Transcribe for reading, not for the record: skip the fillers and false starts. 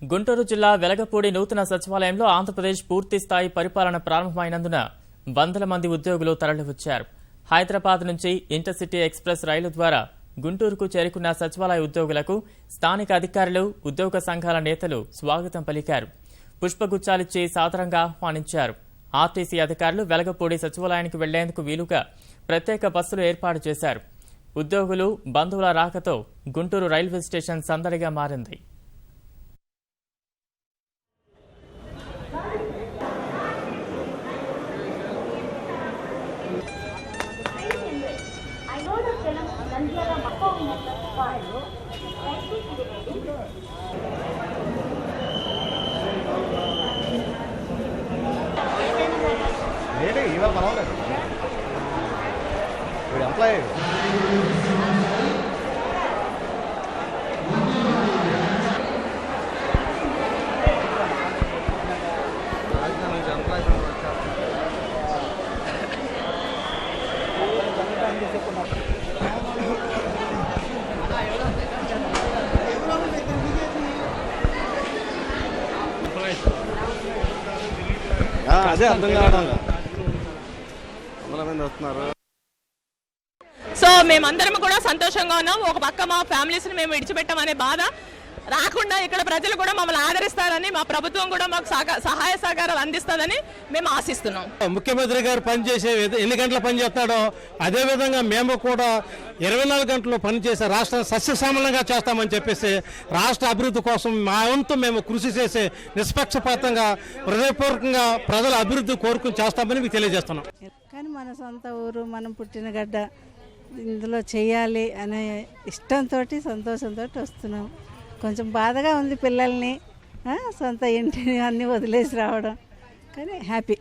గుంటూరు జిల్లా వెలగపూడి నూతన సచివాలయంలో ఆంధ్రప్రదేశ్ పూర్తి స్థాయి పరిపాలన ప్రారంభమైనందున వందల మంది ఉద్యోగులు తరలివచ్చారు. హైదరాబాద్ నుంచి ఇంటర్సిటీ ఎక్స్ప్రెస్ రైలు ద్వారా గుంటూరుకు చేరుకున్న సచివాలయ ఉద్యోగులకు స్థానిక అధికారులు, ఉద్యోగ సంఘాల నేతలు స్వాగతం పలికారు. పుష్పగుచ్చాలిచ్చి సాదరంగా ఆహ్వానించారు. ఆర్టీసీ అధికారులు వెలగపూడి సచివాలయానికి వెళ్లేందుకు వీలుగా ప్రత్యేక బస్సులు ఏర్పాటు చేశారు. ఉద్యోగులు, బంధువుల రాకతో గుంటూరు రైల్వే స్టేషన్ సందడిగా మారింది. ఇవాళ పర్వాలేదు, వీడు ఎంప్లాయీ. అదే అర్థం కావడం. సో మేమందరం కూడా సంతోషంగా ఉన్నాం. ఒక పక్క మా ఫ్యామిలీస్ని మేము విడిచిపెట్టామనే బాధ రాకుండా ఇక్కడ ప్రజలు కూడా మమ్మల్ని ఆదరిస్తారని, మా ప్రభుత్వం కూడా మాకు సహాయ సహకారాలు అందిస్తుందని మేము ఆశిస్తున్నాం. ముఖ్యమంత్రి గారు పనిచేసే ఎన్ని గంటలు పనిచేస్తాడో అదే విధంగా మేము కూడా 24 గంటలు పనిచేసే రాష్ట్ర సస్యశ్యామలంగా చేస్తామని చెప్పేసి రాష్ట్ర అభివృద్ధి కోసం మా వంతు మేము కృషి చేసే నిష్పక్షపాతంగా హృదయపూర్వకంగా ప్రజల అభివృద్ధి కోరుకుని చేస్తామని మీకు తెలియజేస్తున్నాం. కానీ మన సొంత ఊరు, మనం పుట్టిన గడ్డ, ఇందులో చేయాలి అనే ఇష్టంతో సంతోషంతో వస్తున్నాం. కొంచెం బాధగా ఉంది పిల్లల్ని సొంత ఇంటిని అన్నీ వదిలేసి రావడం, కానీ హ్యాపీ.